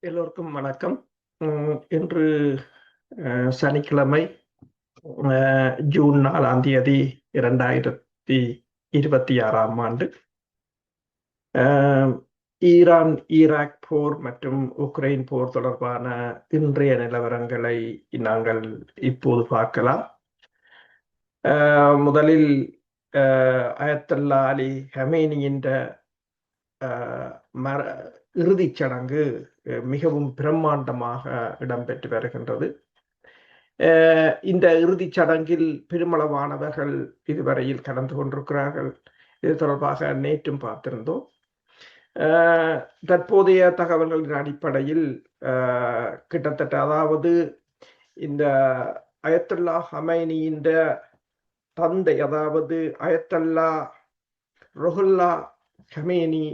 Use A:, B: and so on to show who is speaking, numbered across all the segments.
A: எல்லோருக்கும் வணக்கம். இன்று சனிக்கிழமை, ஜூன் 4ஆம் தேதி 2026ஆம் ஆண்டு. ஈரான் ஈராக் போர் மற்றும் உக்ரைன் போர் தொடர்பான இன்றைய நிலவரங்களை நாங்கள் இப்போது பார்க்கலாம். முதலில் அயத்துல்லா அலி ஹமேனியின் இறுதிச் சடங்கு மிகவும் பிரம்மாண்டமாக இடம்பெற்று வருகின்றது. இந்த இறுதிச் சடங்கில் பெருமளவானவர்கள் இதுவரையில் கலந்து கொண்டிருக்கிறார்கள். இது தொடர்பாக நேற்றும் பார்த்திருந்தோம். தற்போதைய தகவல்களின் அடிப்படையில் கிட்டத்தட்ட, அதாவது இந்த அயத்துல்லா ஹமைனியின் தந்தை, அதாவது அயத்துல்லா ருஹுல்லா ஹமேனி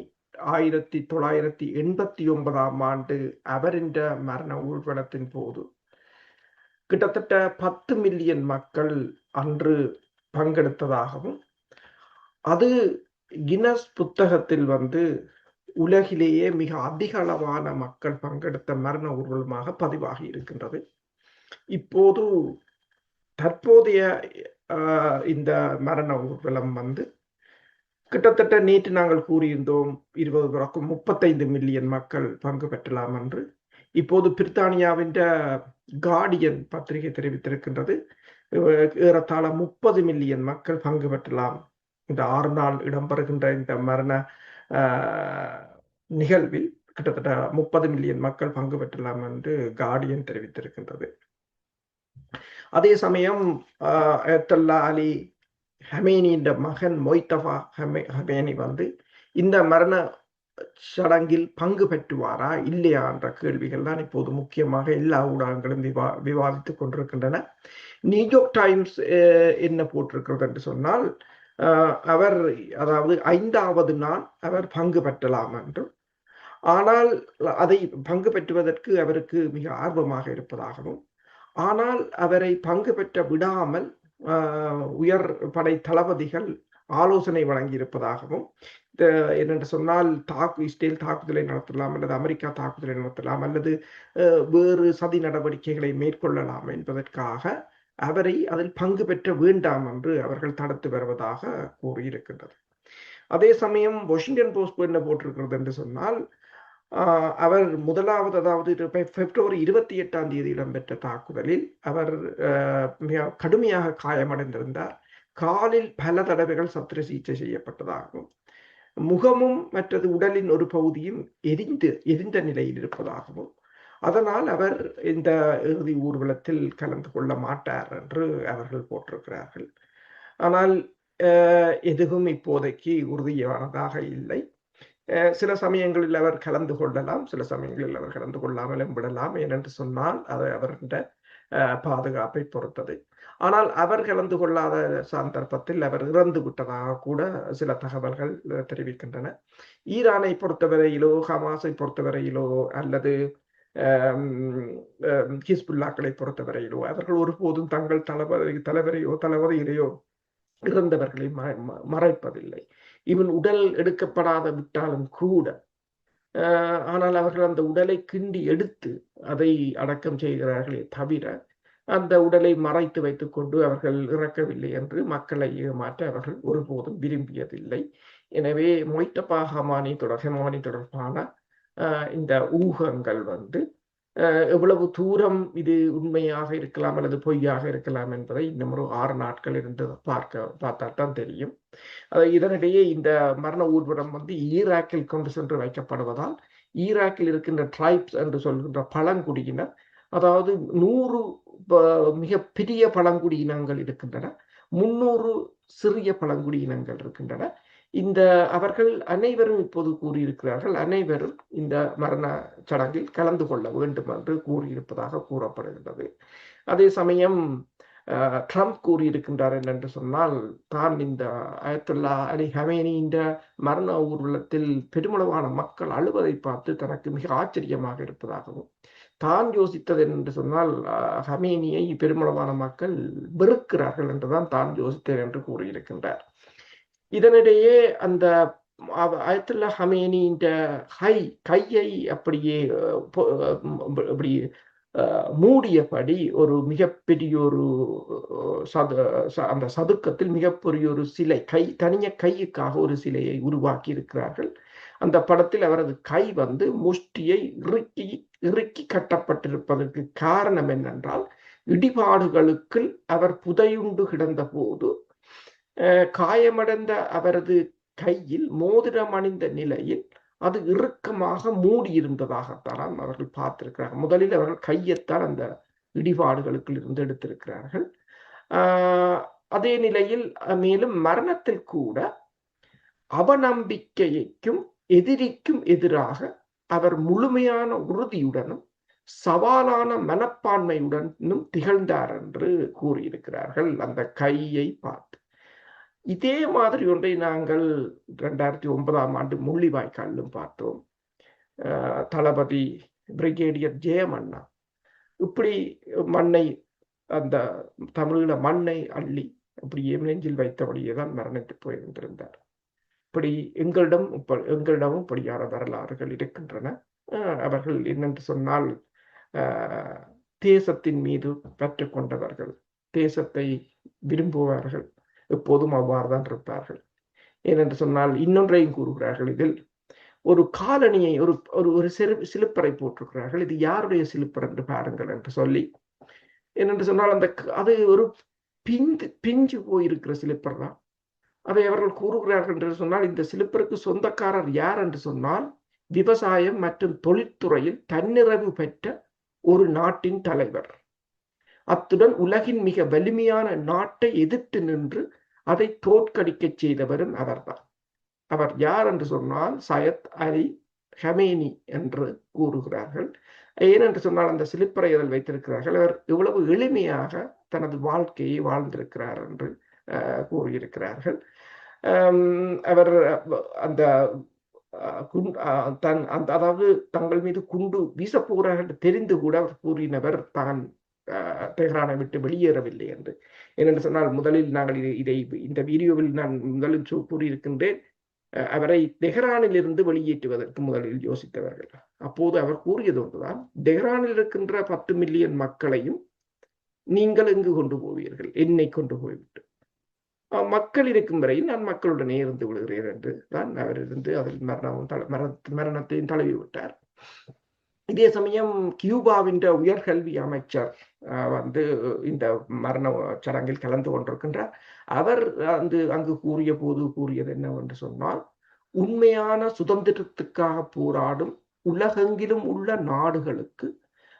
A: 1989ஆம் ஆண்டு அவரின் மரண ஊர்வலத்தின் போது கிட்டத்தட்ட 10 மில்லியன் மக்கள் அன்று பங்கெடுத்ததாகவும், அது கின்னஸ் புத்தகத்தில் உலகிலேயே மிக அதிக அளவான மக்கள் பங்கெடுத்த மரண ஊர்வலமாக பதிவாகி இருக்கின்றது. இப்போது தற்போதைய இந்த மரண ஊர்வலம் கிட்டத்தட்ட நேற்று நாங்கள் கூறியிருந்தோம் 35 மில்லியன் மக்கள் பங்கு பெற்றலாம் என்று. இப்போது பிரித்தானியாவின் கார்டியன் பத்திரிகை தெரிவித்திருக்கின்றது, ஏறத்தாழ 30 மில்லியன் மக்கள் பங்கு பெற்றலாம் இந்த 6 நாள் இடம்பெறுகின்ற இந்த மரண நிகழ்வில். கிட்டத்தட்ட 30 மில்லியன் மக்கள் பங்கு பெற்றலாம் என்று கார்டியன் தெரிவித்திருக்கின்றது. அதே சமயம் அயத்துல்லா அலி ஹமேனியின் மகன் மொய்தபா ஹமேனி இந்த மரண சடங்கில் பங்கு பெற்றுவாரா இல்லையா என்ற கேள்விகள் தான் இப்போது முக்கியமாக எல்லா ஊடகங்களும் விவாதித்துக் கொண்டிருக்கின்றன. நியூயார்க் டைம்ஸ் என்ன போட்டிருக்கிறது என்று சொன்னால், அவர், அதாவது 5வது நாள் அவர் பங்கு பெற்றலாம் என்றும், ஆனால் அதை பங்கு பெற்றுவதற்கு அவருக்கு மிக ஆர்வமாக இருப்பதாகவும், ஆனால் அவரை பங்கு பெற்ற விடாமல் உயர் படை தளபதிகள் ஆலோசனை வழங்கியிருப்பதாகவும், என்னென்று சொன்னால் இஸ்ரேல் தாக்குதலை நடத்தலாம், அல்லது அமெரிக்கா தாக்குதலை நடத்தலாம், அல்லது வேறு சதி நடவடிக்கைகளை மேற்கொள்ளலாம் என்பதற்காக அவரை அதில் பங்கு பெற்ற வேண்டாம் என்று அவர்கள் தடுத்து வருவதாக கூறியிருக்கின்றது. அதே சமயம் வாஷிங்டன் போஸ்ட் என்ன போட்டிருக்கிறது என்று சொன்னால், அவர் முதலாவது, அதாவது பிப்ரவரி 28ஆம் தேதி இடம்பெற்ற தாக்குதலில் அவர் மிக கடுமையாக காயமடைந்திருந்தார். காலில் பல தடவைகள் சத்திர சிகிச்சை செய்யப்பட்டதாகவும், முகமும் மற்றது உடலின் ஒரு பகுதியும் எரிந்த நிலையில் இருப்பதாகவும், அதனால் அவர் இந்த இறுதி ஊர்வலத்தில் கலந்து கொள்ள மாட்டார் என்று அவர்கள் போட்டிருக்கிறார்கள். ஆனால் எதுவும் இப்போதைக்கு உறுதியானதாக இல்லை. சில சமயங்களில் அவர் கலந்து கொள்ளலாம், சில சமயங்களில் அவர் கலந்து கொள்ளாமலும் விடலாம். ஏனென்று சொன்னால் அது அவருடைய பாதுகாப்பை பொறுத்தது. ஆனால் அவர் கலந்து கொள்ளாத சந்தர்ப்பத்தில் அவர் இறந்து விட்டதாக கூட சில தகவல்கள் தெரிவிக்கின்றன. ஈரானை பொறுத்தவரையிலோ, ஹமாஸை பொறுத்தவரையிலோ, அல்லது ஹிஸ்புல்லாக்களை பொறுத்தவரையிலோ அவர்கள் ஒருபோதும் தங்கள் தலைவரையோ இறந்தவர்களை மறைப்பதில்லை. இவன் உடல் எடுக்கப்படாத விட்டாலும் கூட, ஆனால் அவர்கள் அந்த உடலை கிண்டி எடுத்து அதை அடக்கம் செய்கிறார்களே தவிர, அந்த உடலை மறைத்து வைத்துக் கொண்டு அவர்கள் இறக்கவில்லை என்று மக்களை ஏமாற்ற அவர்கள் ஒருபோதும் விரும்பியதில்லை. எனவே மொய்தபா ஹமானி தொடர்பான இந்த ஊகங்கள் எவ்வளவு தூரம் இது உண்மையாக இருக்கலாம் அல்லது பொய்யாக இருக்கலாம் என்பதை இன்னும் ஒரு 6 நாட்கள் இருந்து பார்த்தால்தான் தெரியும். இதனிடையே இந்த மரண ஊர்வலம் ஈராக்கில் கொண்டு சென்று வைக்கப்படுவதால், ஈராக்கில் இருக்கின்ற ட்ரைப்ஸ் என்று சொல்கின்ற பழங்குடியினர், அதாவது 100 மிக பெரிய பழங்குடியினங்கள் இருக்கின்றன, 300 சிறிய பழங்குடியினங்கள் இருக்கின்றன. அவர்கள் அனைவரும் இப்போது கூறியிருக்கிறார்கள், அனைவரும் இந்த மரண சடங்கில் கலந்து கொள்ள வேண்டும் என்று கூறியிருப்பதாக கூறப்படுகின்றது. அதே சமயம் ட்ரம்ப் கூறியிருக்கின்றார் என்னென்று சொன்னால், தான் இந்த அயத்துல்லா அலி ஹமேனியின் மரண ஊர்வலத்தில் பெருமளவான மக்கள் அழுவதை பார்த்து தனக்கு மிக ஆச்சரியமாக இருப்பதாகவும், தான் யோசித்தது என்று சொன்னால் ஹமேனியை பெருமளவான மக்கள் வெறுக்கிறார்கள் என்றுதான் தான் யோசித்தேன் என்று கூறியிருக்கின்றார். இதனிடையே அந்த அயத்துல்லா ஹமேனியின் கையை அப்படியே இப்படி மூடியபடி ஒரு மிகப்பெரிய ஒரு அந்த சதுக்கத்தில் மிகப்பெரிய ஒரு சிலை தனிய கையுக்காக ஒரு சிலையை உருவாக்கி இருக்கிறார்கள். அந்த படத்தில் அவரது கை வந்து முஷ்டியை இறுக்கி இறுக்கி கட்டப்பட்டிருப்பதற்கு காரணம் என்னென்றால், இடிபாடுகளுக்குள் அவர் புதையுண்டு கிடந்த போது காயமடைந்த அவரது கையில் மோதிரம் அணிந்த நிலையில் அது இறுக்கமாக மூடியிருந்ததாகத்தான் அவர்கள் பார்த்திருக்கிறார்கள். முதலில் அவர்கள் கையைத்தான் அந்த இடிபாடுகளுக்குள் இருந்து எடுத்திருக்கிறார்கள். அதே நிலையில் மேலும் மரணத்தில் கூட அவநம்பிக்கைக்கும் எதிரிக்கும் எதிராக அவர் முழுமையான உறுதியுடனும் சவாலான மனப்பான்மையுடனும் திகழ்ந்தார் என்று கூறியிருக்கிறார்கள் அந்த கையை பார்த்து. இதே மாதிரி ஒன்றை நாங்கள் 2009ஆம் ஆண்டு முள்ளிவாய்க்காலிலும் பார்த்தோம். தளபதி பிரிகேடியர் ஜெயமண்ணா இப்படி மண்ணை அந்த தமிழீழ மண்ணை அள்ளி அப்படியே நெஞ்சில் வைத்தபடியே தான் மரணித்து போயிருந்திருந்தார். இப்படி எங்களிடமும் இப்படியான வரலாறுகள் இருக்கின்றன. அவர்கள் என்னென்று சொன்னால் தேசத்தின் மீது பற்று கொண்டவர்கள், தேசத்தை விரும்புவார்கள், எப்போதும் அவ்வாறு தான் இருப்பார்கள். ஏனென்று சொன்னால் இன்னொன்றையும் கூறுகிறார்கள். இதில் ஒரு காலணியை ஒரு ஒரு சிலுப்பரை போட்டிருக்கிறார்கள். இது யாருடைய சிலுப்பர் என்று பாருங்கள் என்று சொல்லி, ஏனென்று சொன்னால் அது ஒரு பிஞ்சு போயிருக்கிற சிலுப்பர் தான். அதை அவர்கள் கூறுகிறார்கள் என்று சொன்னால், இந்த சிலுப்பருக்கு சொந்தக்காரர் யார் என்று சொன்னால், விவசாயம் மற்றும் தொழில்துறையில் தன்னிறைவு பெற்ற ஒரு நாட்டின் தலைவர். அத்துடன் உலகின் மிக வலிமையான நாட்டை எதிர்த்து நின்று அதை தோற்கடிக்க செய்தவரும் அவர்தான். அவர் யார் என்று சொன்னால் சையத் அலி ஹமேனி என்று கூறுகிறார்கள். ஏனென்று சொன்னால் அந்த சிலிப்பரை அதில் வைத்திருக்கிறார்கள். அவர் இவ்வளவு எளிமையாக தனது வாழ்க்கையை வாழ்ந்திருக்கிறார் என்று கூறியிருக்கிறார்கள். அவர் அந்த அதாவது தங்கள் மீது குண்டு வீசப்போகிறார்கள் என்று தெரிந்து கூட அவர் கூறினவர் தான் தெஹ்ரானை விட்டு வெளியேறவில்லை என்று. ஏனென்று சொன்னால் முதலில் நாங்கள் இந்த வீடியோவில் நான் முதலில் கூறியிருக்கின்றேன், அவரை தெஹ்ரானில் இருந்து வெளியேற்றுவதற்கு முதலில் யோசித்தவர்கள். அப்போது அவர் கூறியது ஒன்றுதான், தெஹ்ரானில் இருக்கின்ற 10 மில்லியன் மக்களையும் நீங்கள் எங்கு கொண்டு போவீர்கள், என்னை கொண்டு போய்விட்டு மக்கள் இருக்கும் வரையில் நான் மக்களுடனே இருந்து விடுகிறேன் என்று தான் அவர் இருந்து அதில் மரணத்தையும் தழுவி விட்டார். இதே சமயம் கியூபாவின் உயர்கல்வி அமைச்சர் வந்து இந்த மரண சடங்கில் கலந்து கொண்டிருக்கின்றார். அவர் அங்கு கூறியது என்னவென்று சொன்னால், உண்மையான சுதந்திரத்துக்காக போராடும் உலகெங்கிலும் உள்ள நாடுகளுக்கு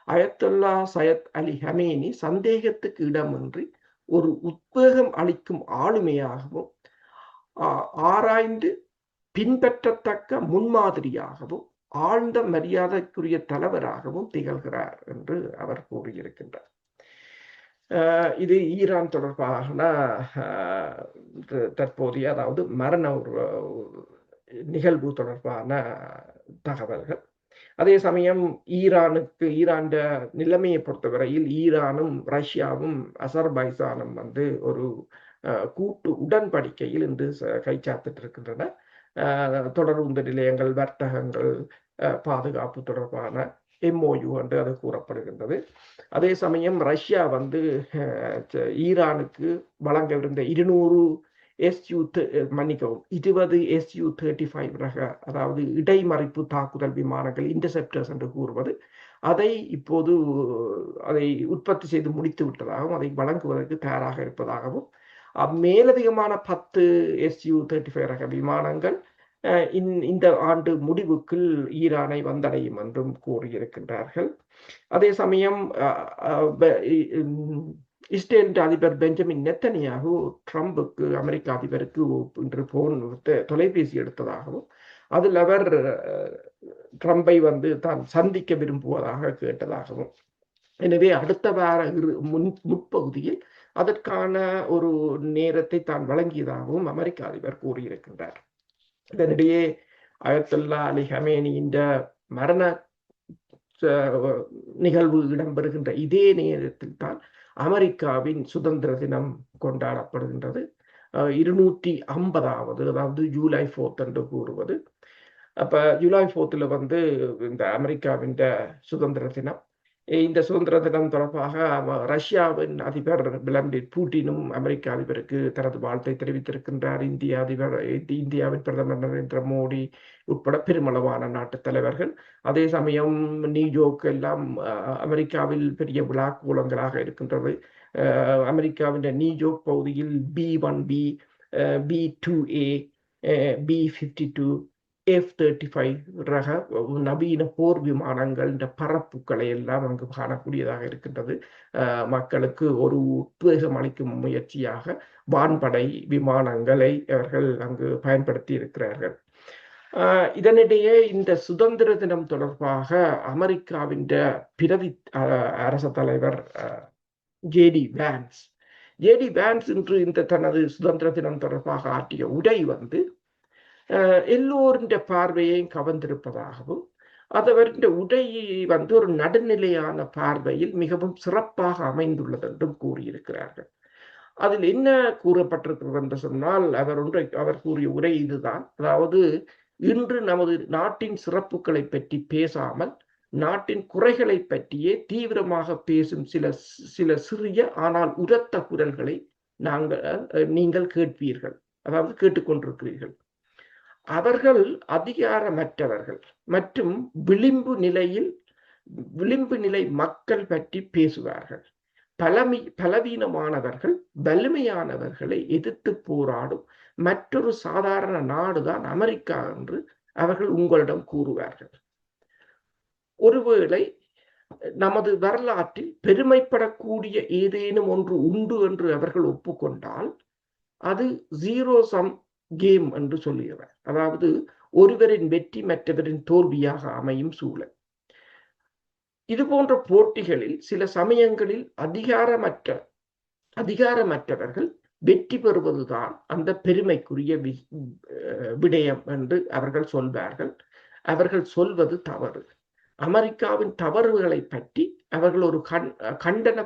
A: அயத்துல்லா சையத் அலி ஹமேனி சந்தேகத்துக்கு இடமின்றி ஒரு உத்வேகம் அளிக்கும் ஆளுமையாகவும் ஆராய்ந்து பின்பற்றத்தக்க முன்மாதிரியாகவும் ஆழ்ந்த மரியாதைக்குரிய தலைவராகவும் திகழ்கிறார் என்று அவர் கூறியிருக்கின்றார். இது ஈரான் தொடர்பான தற்போதைய அதாவது மரண நிகழ்வு தொடர்பான தகவல்கள். அதே சமயம் ஈரான் நிலைமையை பொறுத்தவரையில் ஈரானும் ரஷ்யாவும் அசர்பைசானும் வந்து ஒரு கூட்டு உடன்படிக்கையில் இன்று கைச்சாத்திட்டு இருக்கின்றன. தொடர்ந்து நிலையங்கள், வர்த்தகங்கள், பாதுகாப்பு தொடர்பான MOU என்று அது கூறப்படுகின்றது. அதே சமயம் ரஷ்யா வந்து ஈரானுக்கு வழங்கவிருந்த 200 20 Su-35 ரக அதாவது இடைமறிப்பு தாக்குதல் விமானங்கள், இன்டர்செப்டர்ஸ் என்று கூறுவது, அதை இப்போது அதை உற்பத்தி செய்து முடித்து விட்டதாகவும் அதை வழங்குவதற்கு தயாராக இருப்பதாகவும் மேலதிகமான 10 Su-35 ரக விமானங்கள் இந்த ஆண்டு முடிவுக்குள் ஈரானை வந்தடையும் என்றும் கூறியிருக்கின்றார்கள். அதே சமயம் இஸ்ரேல் அதிபர் பெஞ்சமின் நெத்தனியாகு ட்ரம்புக்கு, அமெரிக்க அதிபருக்கு இன்று தொலைபேசி எடுத்ததாகவும் அதில் அவர் ட்ரம்பை வந்து தான் சந்திக்க விரும்புவதாக கேட்டதாகவும், எனவே அடுத்த வார முற்பகுதியில் அதற்கான ஒரு நேரத்தை தான் வழங்கியதாகவும் அமெரிக்க அதிபர் கூறியிருக்கின்றார். இதனிடையே அயத்துல்லா அலி ஹமேனியின் மரண நிகழ்வு இடம்பெறுகின்ற இதே நேரத்தில் தான் அமெரிக்காவின் சுதந்திர தினம் கொண்டாடப்படுகின்றது. 250வது, அதாவது ஜூலை 4 என்று கூறுவது. அப்ப ஜூலை 4 வந்து இந்த அமெரிக்காவின் சுதந்திர தினம். இந்த சுதந்திர தினம் தொடர்பாக ரஷ்யாவின் அதிபர் விளாடிமிர் புட்டினும் அமெரிக்க அதிபருக்கு தனது வாழ்த்தை தெரிவித்திருக்கின்றார். இந்தியாவின் பிரதமர் நரேந்திர மோடி உட்பட பெருமளவான நாட்டு தலைவர்கள். அதே சமயம் நியூயோர்க் எல்லாம் அமெரிக்காவில் பெரிய விழா கோலங்களாக இருக்கின்றது. அமெரிக்காவின் நியூயோர்க் பகுதியில் B-1B, B-2A, B-52, F-35 ரக நவீன போர் விமானங்கள், இந்த பறப்புகளை எல்லாம் அங்கு காணக்கூடியதாக இருக்கின்றது. மக்களுக்கு ஒரு உத்வேகம் அளிக்கும் முயற்சியாக வான்படை விமானங்களை அவர்கள் அங்கு பயன்படுத்தி இருக்கிறார்கள். இதனிடையே இந்த சுதந்திர தினம் தொடர்பாக அமெரிக்காவின் பிரதி அரச தலைவர் ஜேடி வேன்ஸ் இன்று இந்த தனது சுதந்திர தினம் தொடர்பாக ஆற்றிய உரை வந்து எல்லோருடைய பார்வையையும் கவர்ந்திருப்பதாகவும், அவருடைய உரை வந்து ஒரு நடுநிலையான பார்வையில் மிகவும் சிறப்பாக அமைந்துள்ளது என்றும் கூறியிருக்கிறார்கள். அதில் என்ன கூறப்பட்டிருக்கிறது என்று சொன்னால், அவர் கூறிய உரை இதுதான். அதாவது, இன்று நமது நாட்டின் சிறப்புகளை பற்றி பேசாமல் நாட்டின் குறைகளை பற்றியே தீவிரமாக பேசும் சில சிறிய ஆனால் உரத்த குரல்களை நீங்கள் கேட்பீர்கள், அதாவது கேட்டுக்கொண்டிருக்கிறீர்கள். அவர்கள் அதிகாரமற்றவர்கள் மற்றும் விளிம்பு நிலை மக்கள் பற்றி பேசுவார்கள். பலவீனமானவர்கள் வலிமையானவர்களை எதிர்த்து போராடும் மற்றொரு சாதாரண நாடுதான் அமெரிக்கா என்று அவர்கள் உங்களிடம் கூறுவார்கள். ஒருவேளை நமது வரலாற்றில் பெருமைப்படக்கூடிய ஏதேனும் ஒன்று உண்டு என்று அவர்கள் ஒப்புக்கொண்டால் அது ஜீரோ சம் கேம் என்று சொல்லுகிறார். அதாவது, ஒருவரின் வெற்றி மற்றவரின் தோல்வியாக அமையும் சூழல். இது போன்ற போட்டிகளில் சில சமயங்களில் அதிகாரமற்றவர்கள் வெற்றி பெறுவதுதான் அந்த பெருமைக்குரிய விடயம் என்று அவர்கள் சொல்வார்கள். அவர்கள் சொல்வது தவறு. அமெரிக்காவின் தவறுகளை பற்றி அவர்கள் ஒரு கண்டன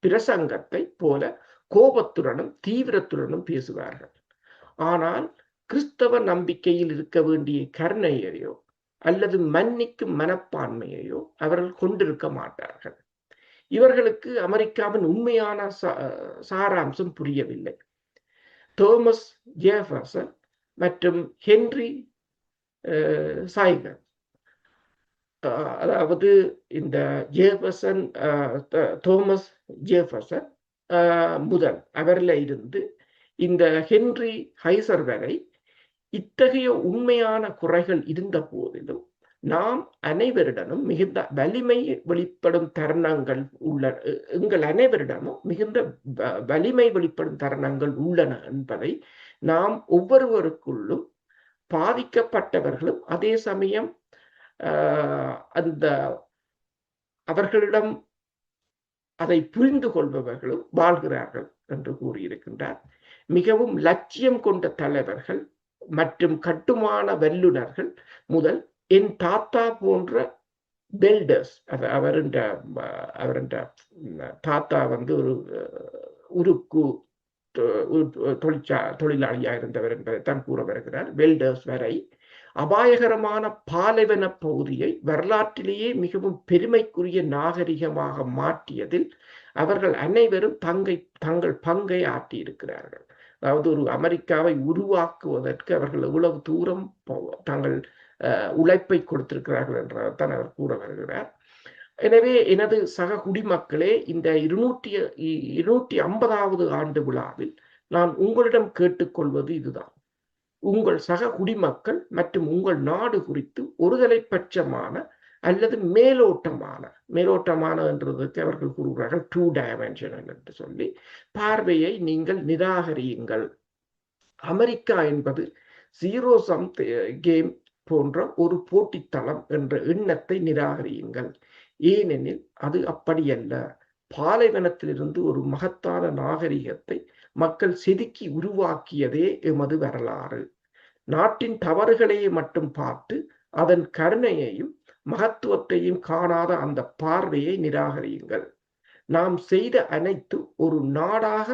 A: பிரசங்கத்தை போல கோபத்துடனும் தீவிரத்துடனும் பேசுவார்கள். ஆனால் கிறிஸ்தவ நம்பிக்கையில் இருக்க வேண்டிய கருணையையோ அல்லது மன்னிக்கும் மனப்பான்மையையோ அவர்கள் கொண்டிருக்க மாட்டார்கள். இவர்களுக்கு அமெரிக்காவின் உண்மையான சாராம்சம் புரியவில்லை. தோமஸ் ஜெஃபர்சன் மற்றும் ஹென்றி சைகர், அதாவது இந்த தோமஸ் ஜெஃபர்சன் முதல் அவரில் இருந்து இந்த ஹென்றி ஹைசர் வரை இத்தகைய உண்மையான குறைகள் இருந்த போதிலும் நாம் அனைவரிடமும் மிகுந்த வலிமை வெளிப்படும் தருணங்கள் உள்ளன. எங்கள் அனைவரிடமும் மிகுந்த வலிமை வெளிப்படும் தருணங்கள் உள்ளன என்பதை நாம் ஒவ்வொருவருக்குள்ளும் பாதிக்கப்பட்டவர்களும் அதே சமயம் அந்த அவர்களிடம் அதை புரிந்து கொள்பவர்களும் வாழ்கிறார்கள் என்று கூறியிருக்கின்றார். மிகவும் லட்சியம் கொண்ட தலைவர்கள் மற்றும் கட்டுமான வல்லுநர்கள் முதல் என் தாத்தா போன்ற பில்டர்ஸ், அவருடைய தாத்தா வந்து ஒரு உருக்கு தொழிலாளியாக இருந்தவர் என்பதைத்தான் கூற வருகிறார். வெல்டர்ஸ் வரை அபாயகரமான பாலைவன பகுதியை வரலாற்றிலேயே மிகவும் பெருமைக்குரிய நாகரிகமாக மாற்றியதில் அவர்கள் அனைவரும் தங்கள் பங்கை ஆற்றியிருக்கிறார்கள். அதாவது, ஒரு அமெரிக்காவை உருவாக்குவதற்கு அவர்கள் எவ்வளவு தூரம் தங்கள் உழைப்பை கொடுத்திருக்கிறார்கள் என்றதான் அவர் கூற வருகிறார். எனவே எனது சக குடிமக்களே, இந்த 250வது ஆண்டு விழாவில் நான் உங்களிடம் கேட்டுக்கொள்வது இதுதான். உங்கள் சக குடிமக்கள் மற்றும் உங்கள் நாடு குறித்து ஒருதலைப்பட்சமான அல்லது மேலோட்டமான என்றதுக்கு அவர்கள் கூறுகிறார்கள் 2 dimensional என்று சொல்லி பார்வையை நீங்கள் நிராகரியுங்கள். அமெரிக்கா என்பது ஜீரோ சம் கேம் போன்ற ஒரு போட்டித்தளம் என்ற எண்ணத்தை நிராகரியுங்கள். ஏனெனில் அது அப்படியல்ல. பாலைவனத்திலிருந்து ஒரு மகத்தான நாகரிகத்தை மக்கள் செதுக்கி உருவாக்கியதே எமது வரலாறு. நாட்டின் தவறுகளையே மட்டும் பார்த்து அதன் கருணையையும் மகத்துவத்தையும் காணாத அந்த பார்வையை நிராகரியுங்கள். நாம் செய்த அனைத்து ஒரு நாடாக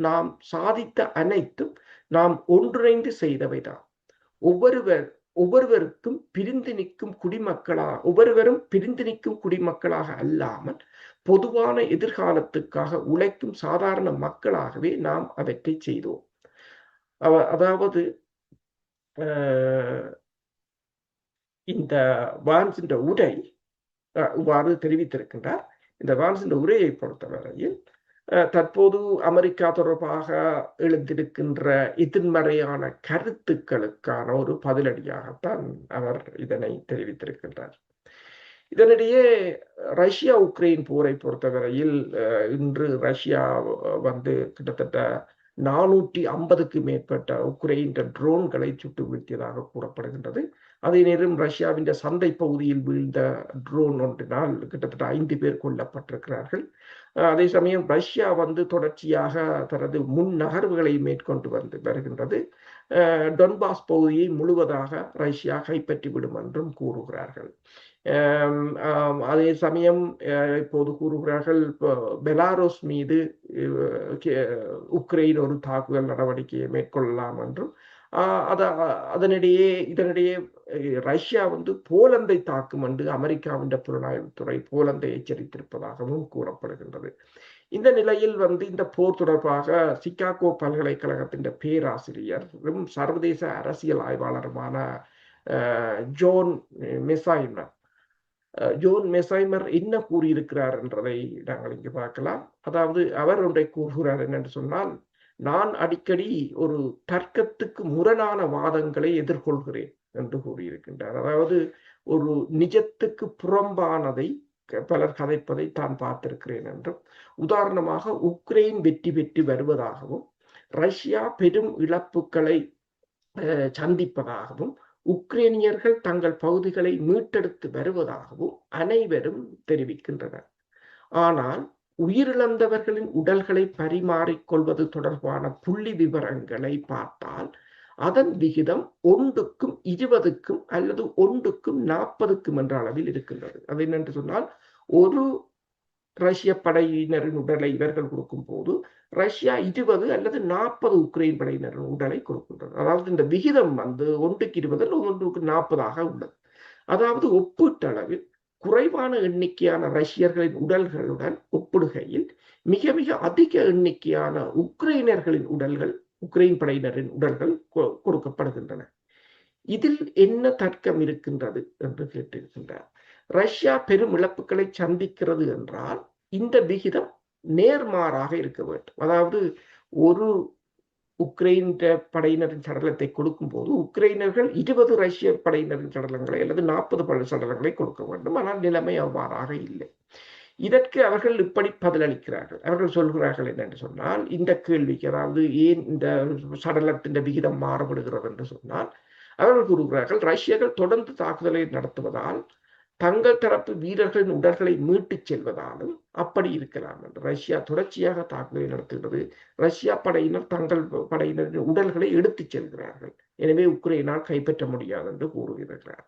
A: நாம் சாதித்த அனைத்தும் நாம் ஒன்றிணைந்து செய்தவைதான். ஒவ்வொருவரும் பிரிந்து நிற்கும் குடிமக்களாக அல்லாமல் பொதுவான எதிர்காலத்துக்காக உழைக்கும் சாதாரண மக்களாகவே நாம் அவற்றை செய்தோம். அதாவது இந்த வான்ஸ் உரை இவ்வாறு தெரிவித்திருக்கின்றார். இந்த வான்ஸ் உரையை பொறுத்தவரையில் தற்போது அமெரிக்கா தொடர்பாக எழுந்திருக்கின்ற எதிர்மறையான கருத்துக்களுக்கான ஒரு பதிலடியாகத்தான் அவர் இதனை தெரிவித்திருக்கின்றார். இதனிடையே ரஷ்யா உக்ரைன் போரை பொறுத்தவரையில் இன்று ரஷ்யா கிட்டத்தட்ட 450க்கு மேற்பட்ட உக்ரைன் ட்ரோன்களை சுட்டு வீழ்த்தியதாக கூறப்படுகின்றது. அதே நேரம் ரஷ்யாவின் சந்தை பகுதியில் வீழ்ந்த ட்ரோன் ஒன்றினால் கிட்டத்தட்ட 5 பேர் கொல்லப்பட்டிருக்கிறார்கள். அதே சமயம் ரஷ்யா தொடர்ச்சியாக தனது முன் நகர்வுகளை மேற்கொண்டு வருகின்றது. டொன்பாஸ் பகுதியை முழுவதாக ரஷ்யா கைப்பற்றிவிடும் என்றும் கூறுகிறார்கள். அதே சமயம் இப்போது கூறுகிறார்கள் பெலாரோஸ் மீது உக்ரைன் ஒரு தாக்குதல் நடவடிக்கையை மேற்கொள்ளலாம் என்றும், இதனிடையே ரஷ்யா போலந்தை தாக்கும் என்று அமெரிக்காவின் புலனாய்வுத்துறை போலந்தை எச்சரித்திருப்பதாகவும் கூறப்படுகின்றது. இந்த நிலையில் இந்த போர் தொடர்பாக சிகாகோ பல்கலைக்கழகத்தின் பேராசிரியரும் சர்வதேச அரசியல் ஆய்வாளருமான ஜோன் மெசைமர் என்ன கூறியிருக்கிறார் என்றதை நாங்கள் இங்கு பார்க்கலாம். அதாவது அவர் ஒன்றை கூறுகிறார் என்னென்று சொன்னால், நான் அடிக்கடி ஒரு தர்க்கத்துக்கு முரணான வாதங்களை எதிர்கொள்கிறேன் என்று கூறியிருக்கின்றார். அதாவது ஒரு நிஜத்துக்கு புறம்பானதை பலர் கதைப்பதை தான் பார்த்திருக்கிறேன் என்றும், உதாரணமாக உக்ரைன் வெற்றி பெற்று வருவதாகவும் ரஷ்யா பெரும் இழப்புகளை சந்திப்பதாகவும் உக்ரைனியர்கள் தங்கள் பகுதிகளை மீட்டெடுத்து வருவதாகவும் அனைவரும் தெரிவிக்கின்றனர். ஆனால் உயிரிழந்தவர்களின் உடல்களை பரிமாறிக்கொள்வது தொடர்பான புள்ளி விவரங்களை பார்த்தால் அதன் விகிதம் 1க்கும் 20க்கும் அல்லது 1க்கும் 40க்கும் என்ற அளவில் இருக்கின்றது. அது என்னென்று சொன்னால், ஒரு ரஷ்ய படையினரின் உடலை இவர்கள் கொடுக்கும் போது ரஷ்யா 20 அல்லது 40 உக்ரைன் படையினரின் உடலை கொடுக்கின்றது. அதாவது இந்த விகிதம் 1க்கு 20 1க்கு 40 உள்ளது. அதாவது ஒப்பீட்டளவில் குறைவான எண்ணிக்கையான ரஷ்யர்களின் உடல்களுடன் ஒப்பிடுகையில் மிக மிக அதிக எண்ணிக்கையான உக்ரைனர்களின் உடல்கள், உக்ரைன் படையினரின் உடல்கள் கொடுக்கப்படுகின்றன. இதில் என்ன தர்க்கம் இருக்கின்றது என்று கேட்டிருக்கின்றார். ரஷ்யா பெரும் இழப்புகளை சந்திக்கிறது என்றால் இந்த விகிதம் நேர்மாறாக இருக்க வேண்டும். அதாவது ஒரு உக்ரைன் படையினரின் சடலத்தை கொடுக்கும் போது உக்ரைனர்கள் 20 ரஷ்ய படையினரின் சடலங்களை அல்லது 40 சடலங்களை கொடுக்க வேண்டும். ஆனால் நிலைமை அவ்வாறாக இல்லை. இதற்கு அவர்கள் இப்படி பதிலளிக்கிறார்கள். அவர்கள் சொல்கிறார்கள் என்னென்று சொன்னால், இந்த கேள்விக்கு, அதாவது ஏன் இந்த சடலத்தின் விகிதம் மாறுபடுகிறது என்று சொன்னால், அவர்கள் கூறுகிறார்கள், ரஷ்யர்கள் தொடர்ந்து தாக்குதலை நடத்துவதால் தங்கள் தரப்பு வீரர்களின் உடல்களை மீட்டுச் செல்வதாலும் அப்படி இருக்கலாம் என்று. ரஷ்யா தொடர்ச்சியாக தாக்குதலை நடத்துகிறது. ரஷ்யா படையினர் தங்கள் படையினரின் உடல்களை எடுத்துச் செல்கிறார்கள். எனவே உக்ரைனால் கைப்பற்ற முடியாது என்று கூறுகிறார்கள்.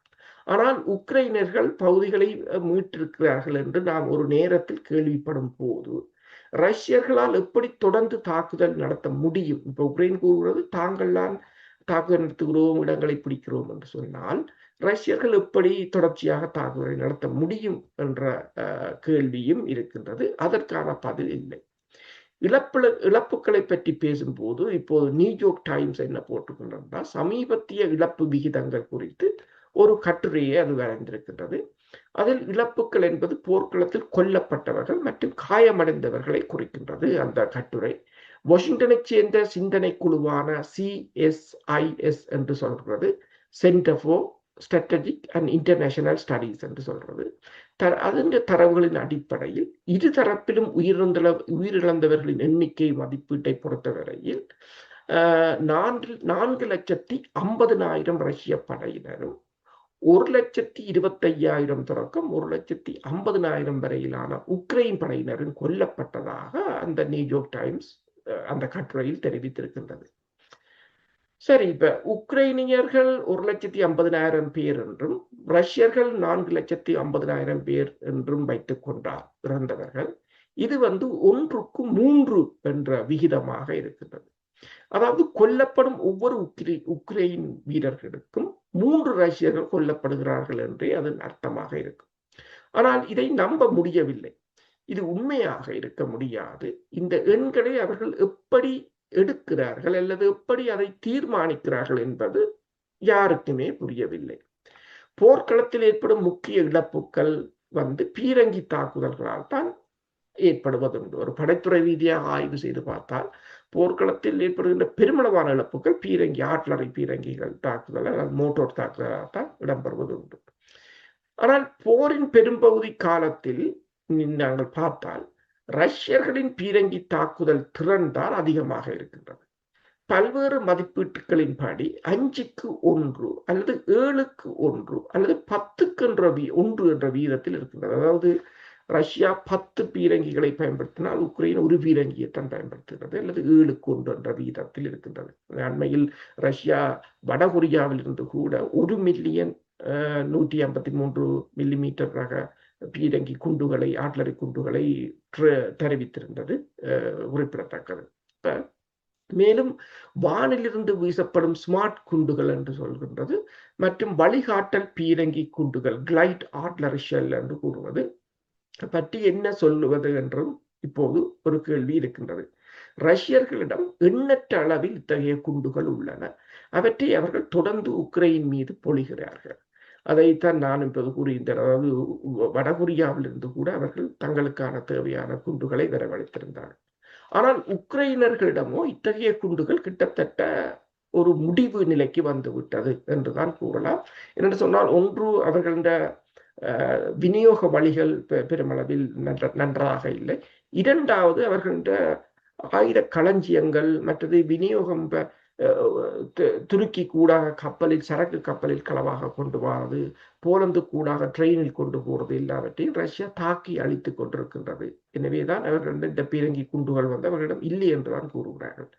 A: ஆனால் உக்ரைனர்கள் பகுதிகளை மீட்டிருக்கிறார்கள் என்று நாம் ஒரு நேரத்தில் கேள்விப்படும் போது ரஷ்யர்களால் எப்படி தொடர்ந்து தாக்குதல் நடத்த முடியும்? இப்ப உக்ரைன் கூறுகிறது, தாங்கள்தான் தாக்குதல் நடத்துகிறோம், இடங்களை பிடிக்கிறோம் என்று சொன்னால் ரஷ்யர்கள் எப்படி தொடர்ச்சியாக தாக்குதலை நடத்த முடியும் என்ற கேள்வியும் இருக்கின்றது. அதற்கான பதில் இல்லை. இழப்புகளை பற்றி பேசும்போது இப்போது நியூயார்க் டைம்ஸ் என்ன போட்டுக்கொண்டிருந்தால், சமீபத்திய இழப்பு விகிதங்கள் குறித்து ஒரு கட்டுரையை அது வரைந்திருக்கின்றது. அதில் இழப்புகள் என்பது போர்க்களத்தில் கொல்லப்பட்டவர்கள் மற்றும் காயமடைந்தவர்களை குறிக்கின்றது அந்த கட்டுரை. வாஷிங்டனை சேர்ந்த சிந்தனை குழுவான CSIS என்று சொல்கிறது, centre for strategic and international studies என்று சொல்றது. அதன் தரவுகளின் அடிப்படையில் இரு தரப்பிலும் உயிரிழந்தவர்களின் எண்ணிக்கை மதிப்பீட்டை பொறுத்தவரையில் 4,50,000 ரஷ்ய படையினரும் 1,25,000 தொடக்கம் 1,50,000 வரையிலான உக்ரைன் படையினரும் கொல்லப்பட்டதாக அந்த நியூயார்க் டைம்ஸ் அந்த கட்டுரையில் தெரிவித்திருக்கின்றது. சரி, இப்ப உக்ரைனியர்கள் 1,50,000 பேர் என்றும் ரஷ்யர்கள் 4,50,000 பேர் என்றும் வைத்துக் கொண்டார் இறந்தவர்கள். இது 1:3 என்ற விகிதமாக இருக்கின்றது. அதாவது கொல்லப்படும் ஒவ்வொரு உக்ரைன் வீரர்களுக்கும் 3 ரஷ்யர்கள் கொல்லப்படுகிறார்கள் என்றே அதன் அர்த்தமாக இருக்கும். ஆனால் இதை நம்ப முடியவில்லை. இது உண்மையாக இருக்க முடியாது. இந்த எண்களை அவர்கள் எப்படி எடுக்கிறார்கள் அல்லது எப்படி அதை தீர்மானிக்கிறார்கள் என்பது யாருக்குமே புரியவில்லை. போர்க்களத்தில் ஏற்படும் முக்கிய இழப்புகள் பீரங்கி தாக்குதல்களால் தான் ஏற்படுவதுண்டு. ஒரு படைத்துறை ரீதியாக ஆய்வு செய்து பார்த்தால் போர்க்களத்தில் ஏற்படுகின்ற பெருமளவான இழப்புகள் ஆர்ட்லரி பீரங்கிகள் தாக்குதல் அல்லது மோட்டார் தாக்குதலால் தான் இடம்பெறுவது உண்டு. ஆனால் போரின் பெரும்பகுதி காலத்தில் நாங்கள் பார்த்தால் ரஷ்யர்களின் பீரங்கி தாக்குதல் திறன் தான் அதிகமாக இருக்கின்றது. பல்வேறு மதிப்பீட்டுகளின்படி 5க்கு 1 அல்லது 7க்கு 1 அல்லது 10க்கு 1 என்ற வீதத்தில் இருக்கின்றது. அதாவது ரஷ்யா 10 பீரங்கிகளை பயன்படுத்தினால் உக்ரைன் ஒரு பீரங்கியைத்தான் பயன்படுத்துகிறது அல்லது 7க்கு 1 என்ற வீதத்தில் இருக்கின்றது. அண்மையில் ரஷ்யா வடகொரியாவில் இருந்து கூட 1 மில்லியன் 153 மில்லிமீட்டர் ரக பீரங்கி குண்டுகளை ஆர்ட்லரி குண்டுகளை தெரிவித்திருந்தது குறிப்பிடத்தக்கது. மேலும் வானிலிருந்து வீசப்படும் ஸ்மார்ட் குண்டுகள் என்று சொல்கின்றது மற்றும் வழிகாட்டல் பீரங்கி குண்டுகள் கிளைட் ஆர்ட்லரி ஷெல் என்று கூறுவது பற்றி என்ன சொல்லுவது என்றும் இப்போது ஒரு கேள்வி இருக்கின்றது. ரஷ்யர்களிடம் எண்ணற்ற அளவில் இத்தகைய குண்டுகள் உள்ளன. அவற்றை அவர்கள் தொடர்ந்து உக்ரைன் மீது பொழிகிறார்கள். அதைத்தான் நான் இப்போது கூறுகின்றேன். அதாவது வடகொரியாவில் இருந்து கூட அவர்கள் தங்களுக்கான தேவையான குண்டுகளை வரவழைத்திருந்தார்கள். ஆனால் உக்ரைனர்களிடமோ இத்தகைய குண்டுகள் கிட்டத்தட்ட ஒரு முடிவு நிலைக்கு வந்துவிட்டது என்றுதான் கூறலாம். என்று சொன்னால் ஒன்று அவர்களின் விநியோக வழிகள் பெருமளவில் நன்றாக இல்லை. இரண்டாவது அவர்களின் ஆயுத களஞ்சியங்கள் மற்றது விநியோகம் துருக்கி கூடாக கப்பலில் சரக்கு கப்பலில் களவாக கொண்டு போவது, போலந்து கூடாக ட்ரெயினில் கொண்டு போறது எல்லாவற்றையும் ரஷ்யா தாக்கி அழித்துக் கொண்டிருக்கின்றது. எனவேதான் அவர்களிடம் இந்த பீரங்கி குண்டுகள் அவர்களிடம் இல்லை என்றுதான் கூறுகிறார்கள்.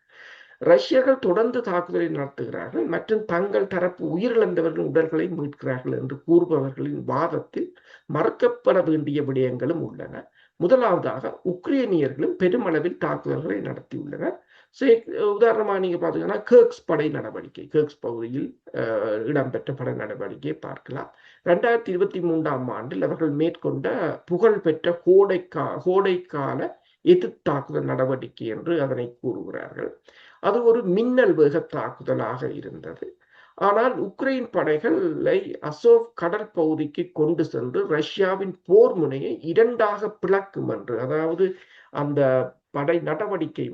A: ரஷ்யர்கள் தொடர்ந்து தாக்குதலை நடத்துகிறார்கள் மற்றும் தங்கள் தரப்பு உயிரிழந்தவர்களின் உடல்களை மீட்கிறார்கள் என்று கூறுபவர்களின் வாதத்தில் மறுக்கப்பட வேண்டிய விடயங்களும் உள்ளன. முதலாவதாக உக்ரைனியர்களும் பெருமளவில் தாக்குதல்களை நடத்தியுள்ளனர். உதாரணமாக நீங்க பாத்தீங்கன்னா கேர்க்ஸ் படை நடவடிக்கை, கேர்க்ஸ் பகுதியில் இடம்பெற்ற படை நடவடிக்கையை பார்க்கலாம். 2023 ஆண்டில் அவர்கள் மேற்கொண்ட புகழ்பெற்ற கோடைக்கால எதிர்த்தாக்குதல் நடவடிக்கை என்று அதனை கூறுகிறார்கள். அது ஒரு மின்னல் வேக தாக்குதலாக இருந்தது. ஆனால் உக்ரைன் படைகளை அசோவ் கடல் பகுதிக்கு கொண்டு சென்று ரஷ்யாவின் போர் முனையை 2ஆக பிளக்கும் என்று, அதாவது அந்த படை நடவடிக்கை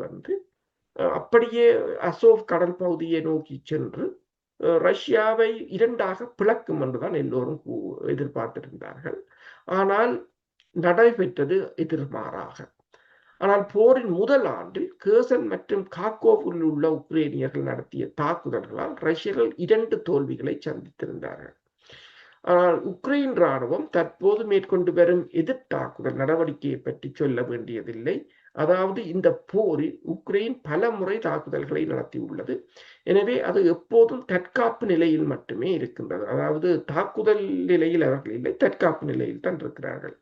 A: அப்படியே அசோவ் கடல் பகுதியை நோக்கி சென்று ரஷ்யாவை 2ஆக பிளக்கும் என்றுதான் எல்லோரும் எதிர்பார்த்திருந்தார்கள். ஆனால் நடைபெற்றது எதிர்மாறாக. ஆனால் போரின் முதல் ஆண்டில் கேர்சன் மற்றும் கார்கோவில் உள்ள உக்ரைனியர்கள் நடத்திய தாக்குதல்களால் ரஷ்யர்கள் 2 தோல்விகளை சந்தித்திருந்தார்கள். ஆனால் உக்ரைன் இராணுவம் தற்போது மேற்கொண்டு வரும் எதிர்த்தாக்குதல் நடவடிக்கையை பற்றி சொல்ல வேண்டியதில்லை. அதாவது இந்த போரில் உக்ரைன் பல முறை தாக்குதல்களை நடத்தியுள்ளது. எனவே அது எப்போதும் தற்காப்பு நிலையில் மட்டுமே இருக்கின்றது. அதாவது தாக்குதல் நிலையில் அவர்கள் இல்லை, தற்காப்பு நிலையில் தான் இருக்கிறார்கள்.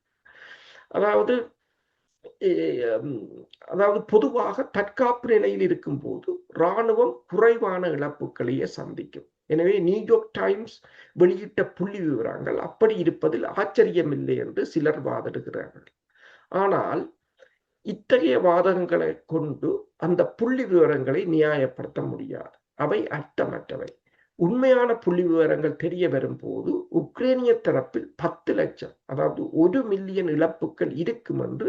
A: அதாவது பொதுவாக தற்காப்பு நிலையில் இருக்கும் போது இராணுவம் குறைவான இழப்புகளையே சந்திக்கும். எனவே நியூயார்க் டைம்ஸ் வெளியிட்ட புள்ளி விவரங்கள் அப்படி இருப்பதில் ஆச்சரியமில்லை என்று சிலர் வாதிடுகிறார்கள். ஆனால் இத்தகைய வாதங்களை கொண்டு அந்த புள்ளி விவரங்களை நியாயப்படுத்த முடியாது. அவை அர்த்தமற்றவை. உண்மையான புள்ளி விவரங்கள் தெரிய வரும் போது உக்ரைனிய தரப்பில் 10 லட்சம், அதாவது 1 மில்லியன் இழப்புகள் இருக்கும் என்று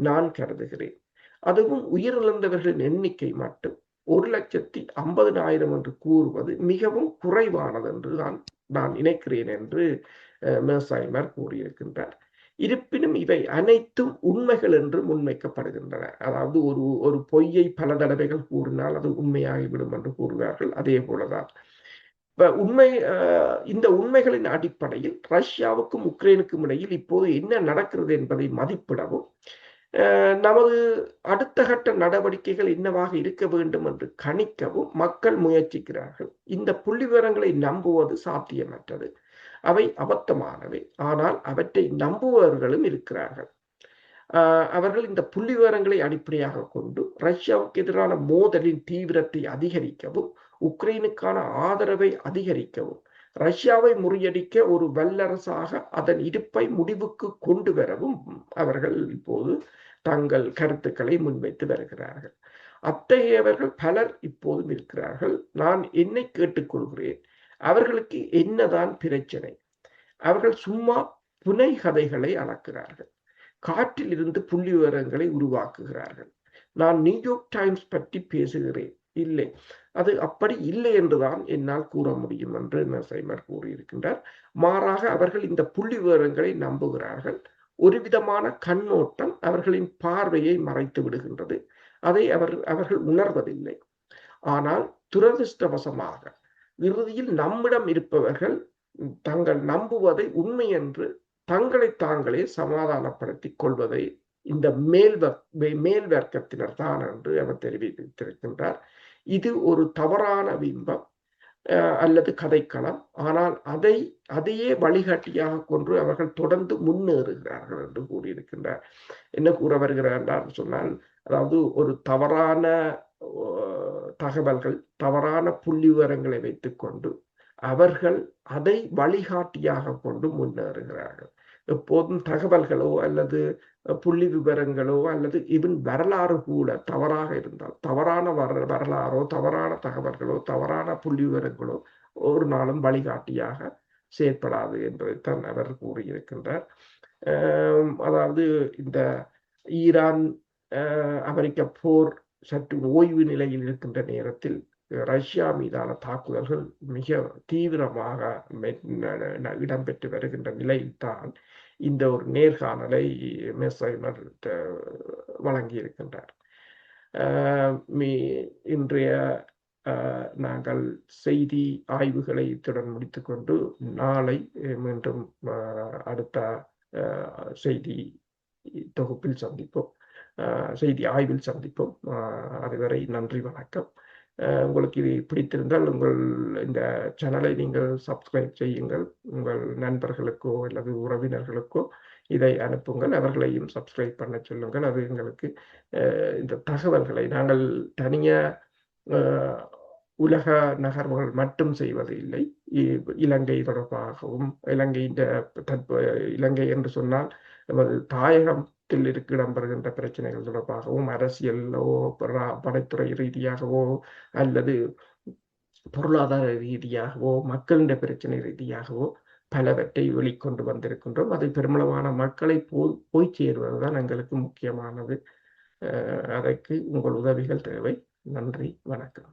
A: நான் கருதுகிறேன். அதுவும் உயிரிழந்தவர்களின் எண்ணிக்கை மட்டும் 1,50,000 என்று கூறுவது மிகவும் குறைவானது என்று நான் நினைக்கிறேன் என்று மெர்சாய்மர் கூறியிருக்கின்றார். இருப்பினும் இவை அனைத்தும் உண்மைகள் என்று முன்வைக்கப்படுகின்றன. அதாவது ஒரு பொய்யை பல தடவைகள் கூறினால் அது உண்மையாகிவிடும் என்று கூறுவார்கள். அதே போலதான் இந்த உண்மைகளின் அடிப்படையில் ரஷ்யாவுக்கும் உக்ரைனுக்கும் இடையில் இப்போது என்ன நடக்கிறது என்பதை மதிப்பிடவும் நமது அடுத்த கட்ட நடவடிக்கைகள் என்னவாக இருக்க வேண்டும் என்று கணிக்கவும் மக்கள் முயற்சிக்கிறார்கள். இந்த புள்ளி விவரங்களை நம்புவது சாத்தியமற்றது. அவை அபத்தமானவை. ஆனால் அவற்றை நம்புபவர்களும் இருக்கிறார்கள். அவர்கள் இந்த புள்ளி விவரங்களை அடிப்படையாக கொண்டு ரஷ்யாவுக்கு எதிரான மோதலின் தீவிரத்தை அதிகரிக்கவும், உக்ரைனுக்கான ஆதரவை அதிகரிக்கவும், ரஷ்யாவை முறியடிக்க ஒரு வல்லரசாக அதன் இருப்பை முடிவுக்கு கொண்டு வரவும் அவர்கள் இப்போது தங்கள் கருத்துக்களை முன்வைத்து வருகிறார்கள். அத்தகையவர்கள் பலர் இப்போதும் இருக்கிறார்கள். நான் என்னை கேட்டுக்கொள்கிறேன், அவர்களுக்கு என்னதான் பிரச்சனை? அவர்கள் சும்மா புனை கதைகளை அளக்கிறார்கள், காற்றில் இருந்து புள்ளி விவரங்களை உருவாக்குகிறார்கள். நான் நியூயார்க் டைம்ஸ் பற்றி பேசுகிறேன், இல்லை, அது அப்படி இல்லை என்றுதான் என்னால் கூற முடியும் என்று நசைமர் கூறியிருக்கின்றார். மாறாக அவர்கள் இந்த புள்ளி விவரங்களை நம்புகிறார்கள். ஒரு விதமான கண்ணோட்டம் அவர்களின் பார்வையை மறைத்து விடுகின்றது. அதை அவர்கள் உணர்வதில்லை. ஆனால் துரதிருஷ்டவசமாக இறுதியில் நம்மிடம் இருப்பவர்கள் தங்கள் நம்புவதை உண்மை என்று தங்களை தாங்களே சமாதானப்படுத்திக் கொள்வதை இந்த மேல் வர்க்கத்தினர் தான் என்று அவர் தெரிவித்திருக்கின்றார். இது ஒரு தவறான பிம்பம் அல்லது கதைக்களம். ஆனால் அதையே வழிகாட்டியாக கொண்டு அவர்கள் தொடர்ந்து முன்னேறுகிறார்கள் என்று கூறியிருக்கின்றார். என்ன கூற வருகிறார் என்றால் சொன்னால், அதாவது ஒரு தவறான தகவல்கள், தவறான புள்ளி விவரங்களை வைத்துக்கொண்டு அவர்கள் அதை வழிகாட்டியாக கொண்டு முன்னேறுகிறார்கள். எப்போதும் தகவல்களோ அல்லது புள்ளி விவரங்களோ அல்லது இவன் வரலாறு கூட தவறாக இருந்தால், தவறான வரலாறோ தவறான தகவல்களோ தவறான புள்ளி விவரங்களோ ஒரு நாளும் வழிகாட்டியாக செயற்படாது என்பதைத்தான் அவர் கூறியிருக்கின்றார். அதாவது இந்த ஈரான் அமெரிக்க போர் சற்று ஓய்வு நிலையில் இருக்கின்ற நேரத்தில் ரஷ்யா மீதான தாக்குதல்கள் மிக தீவிரமாக இடம்பெற்று வருகின்ற நிலையில்தான் இந்த ஒரு நேர்காணலை மெசைமர் வழங்கியிருக்கின்றார். இன்றைய நாங்கள் செய்தி ஆய்வுகளை இத்துடன் முடித்துக்கொண்டு நாளை மீண்டும் அடுத்த செய்தி தொகுப்பில் சந்திப்போம், செய்தி ஆய்வில் சந்திப்போம். அதுவரை நன்றி, வணக்கம். உங்களுக்கு இது பிடித்திருந்தால் உங்கள் இந்த சேனலை நீங்கள் சப்ஸ்கிரைப் செய்யுங்கள். உங்கள் நண்பர்களுக்கோ அல்லது உறவினர்களுக்கோ இதை அனுப்புங்கள், அவர்களையும் சப்ஸ்கிரைப் பண்ண சொல்லுங்கள். அது எங்களுக்கு இந்த தகவல்களை நாங்கள் தனியாக உலக நகர்வுகள் மட்டும் செய்வது இல்லை. இலங்கை தொடர்பாகவும், இலங்கை என்று சொன்னால் நமது தாயகத்தில் இடம்பெறுகின்ற பிரச்சனைகள் தொடர்பாகவும், அரசியலோ படைத்துறை ரீதியாகவோ அல்லது பொருளாதார ரீதியாகவோ மக்களின் பிரச்சனை ரீதியாகவோ பலவற்றை வெளிக்கொண்டு வந்திருக்கின்றோம். அது பெருமளவான மக்களை போய் சேருவதுதான் எங்களுக்கு முக்கியமானது. அதற்கு உங்கள் உதவிகள் தேவை. நன்றி, வணக்கம்.